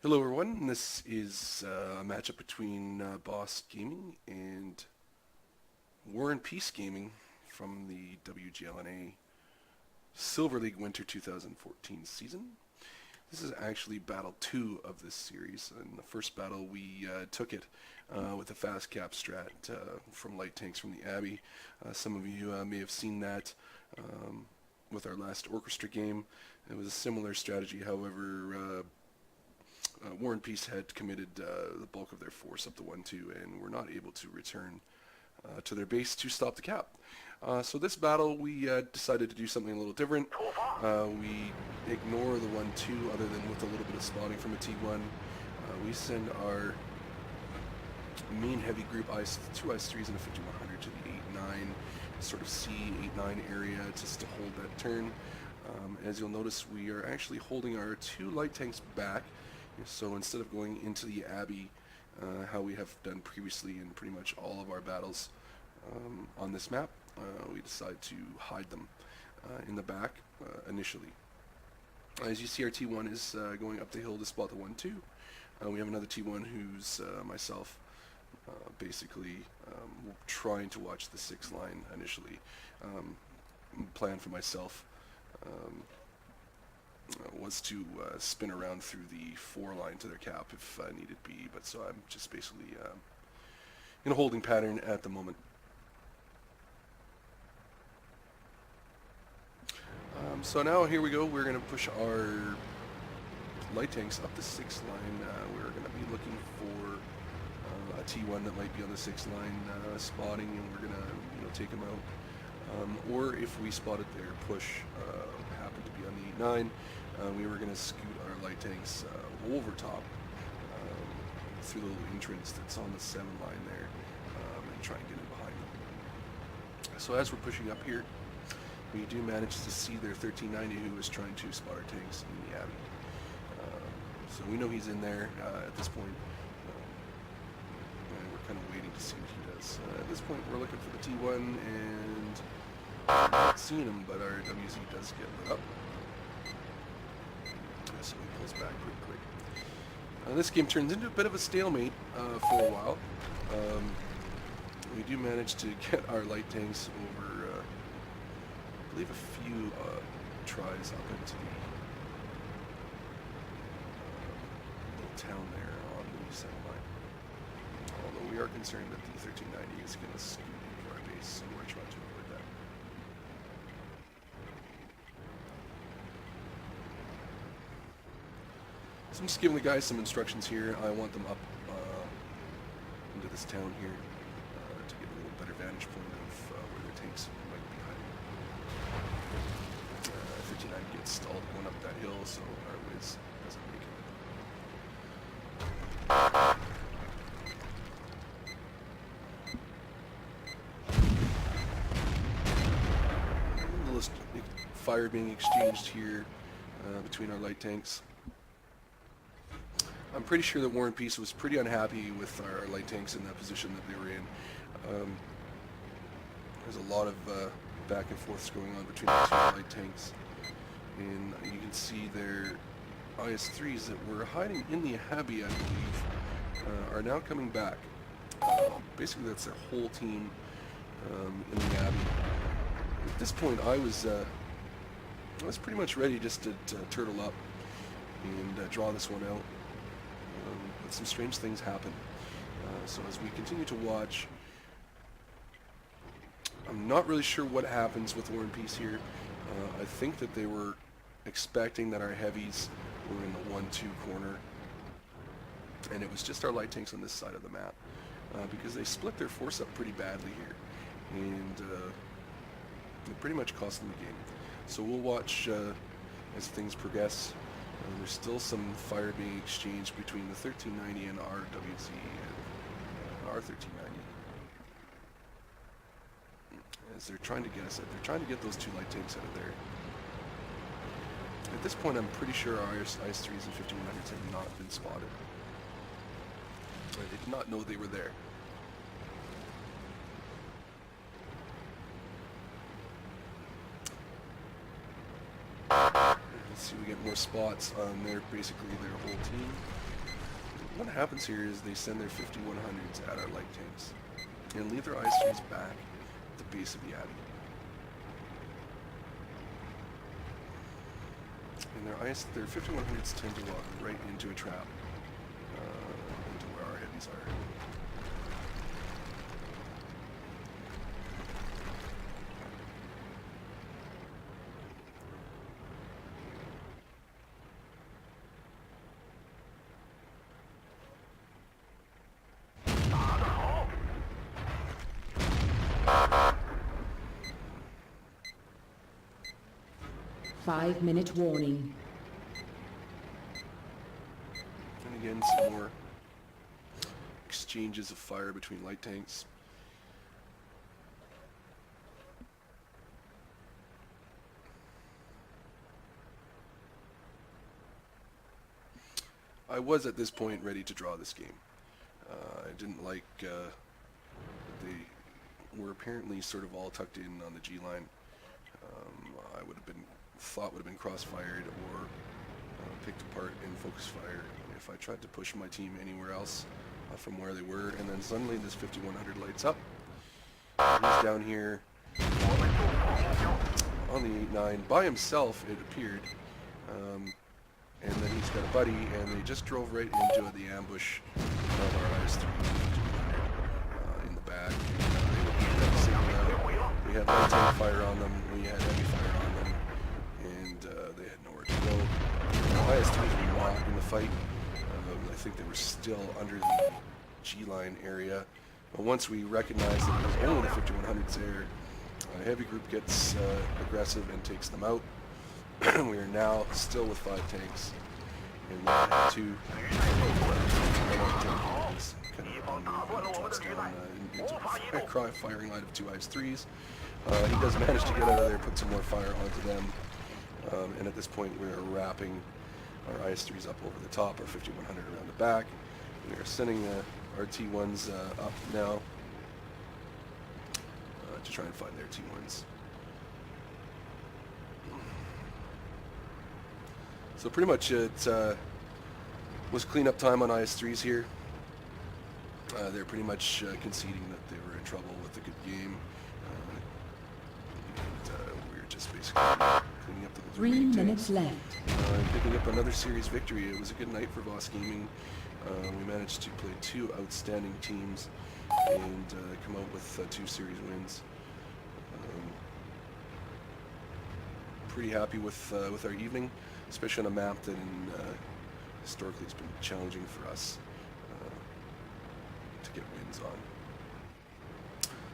Hello everyone, this is a matchup between Boss Gaming and WarNPEACE Gaming from the WGLNA Silver League Winter 2014 season. This is actually battle 2 of this series. In the first battle we took it with a fast cap strat from light tanks from the Abbey. Some of you may have seen that with our last orchestra game. It was a similar strategy, however WarNPEACE had committed the bulk of their force up the 1-2 and were not able to return to their base to stop the cap. So this battle we decided to do something a little different. We ignore the 1-2 other than with a little bit of spotting from a T1. We send our main heavy group two IS-3s and a 5100 to the 8-9, sort of C8-9 area just to hold that turn. As you'll notice, we are actually holding our two light tanks back. So instead of going into the Abbey, how we have done previously in pretty much all of our battles on this map, we decide to hide them in the back initially. As you see, our T1 is going up the hill to spot the 1-2. We have another T1 who's myself, basically trying to watch the 6 line initially. Plan for myself was to spin around through the 4 line to their cap if needed be, but so I'm just basically in a holding pattern at the moment. So now here we go, we're going to push our light tanks up the 6 line. We're going to be looking for a T1 that might be on the 6 line spotting, and we're going to take them out. Or if we spotted their push happened to be on the 8-9, we were going to scoot our light tanks over top through the little entrance that's on the 7 line there and try and get in behind them. So as we're pushing up here, we do manage to see their 1390 who is trying to spot our tanks in the Abbey. So we know he's in there at this point, and we're kind of waiting to see what he does. At this point we're looking for the T1 and not seeing him, but our WZ does get lit up. So he pulls back pretty quick. This game turns into a bit of a stalemate for a while. We do manage to get our light tanks over, I believe, a few tries up into the little town there on the 7 line. Although we are concerned that the 1390 is going to scoot into our base, so we're trying to avoid that. So I'm just giving the guys some instructions here. I want them up into this town here to get a little better vantage point of where their tanks might be hiding. 1390 gets stalled going up that hill, so our whiz doesn't make it. A little fire being exchanged here between our light tanks. I'm pretty sure that WarNPEACE was pretty unhappy with our light tanks in that position that they were in. There's a lot of back and forths going on between the 2 light tanks, and you can see their IS-3s that were hiding in the Abbey, I believe, are now coming back. Basically that's their whole team in the Abbey. At this point I was pretty much ready just to turtle up and draw this one out. But some strange things happen. So as we continue to watch, I'm not really sure what happens with WarNPEACE here. I think that they were expecting that our heavies were in the 1-2 corner, and it was just our light tanks on this side of the map, because they split their force up pretty badly here, and it pretty much cost them the game. So we'll watch as things progress. There's still some fire being exchanged between the 1390 and our WZ and our 1390. As they're trying to get us, they're trying to get those 2 light tanks out of there. At this point, I'm pretty sure our IS-3s and 5100s have not been spotted. They did not know they were there. See, we get more spots on basically their whole team. what happens here is they send their 5100s at our light tanks and leave their IS-3s back at the base of the Abbey. And their 5100s tend to walk right into a trap, into where our heavies are. Five-minute warning. And again, some more exchanges of fire between light tanks. I was at this point ready to draw this game. I didn't like that they were apparently sort of all tucked in on the G line. I would have been cross-fired or picked apart in focus fire if I tried to push my team anywhere else from where they were. And then suddenly this 5100 lights up. He's down here on the 8-9 by himself, it appeared. And then he's got a buddy, and they just drove right into the ambush of our IS-3 in the back. We had light tank fire on them, we had heavy fire on them, and they had nowhere to go. The IS-3s were not in the fight. I think they were still under the G-line area. But once we recognized that it was only the 5100s there, a heavy group gets aggressive and takes them out. We are now still with 5 tanks, and we have 2 tanks kind of on into a firing line of 2 IS-3s. He does manage to get out of there, put some more fire onto them, and at this point we are wrapping our IS-3s up over the top, our 5100 around the back. We are sending our T1s up now to try and find their T1s. So pretty much it was cleanup time on IS-3s here. They're pretty much conceding that they were in trouble with a good game. We're just basically cleaning up the 3 minutes left. Picking up another series victory. It was a good night for Voss Gaming. We managed to play 2 outstanding teams and come out with 2 series wins. Pretty happy with our evening, especially on a map that historically has been challenging for us to get wins on.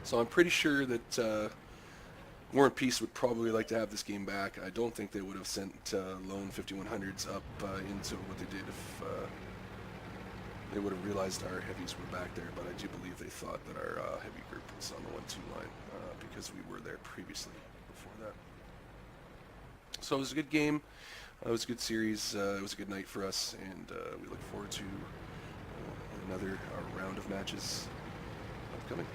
So I'm pretty sure that WarNPEACE would probably like to have this game back. I don't think they would have sent lone 5100s up into what they did if they would have realized our heavies were back there, but I do believe they thought that our heavy group was on the 1-2 line because we were there previously before that. So it was a good game. It was a good series. It was a good night for us, and we look forward to another round of matches upcoming.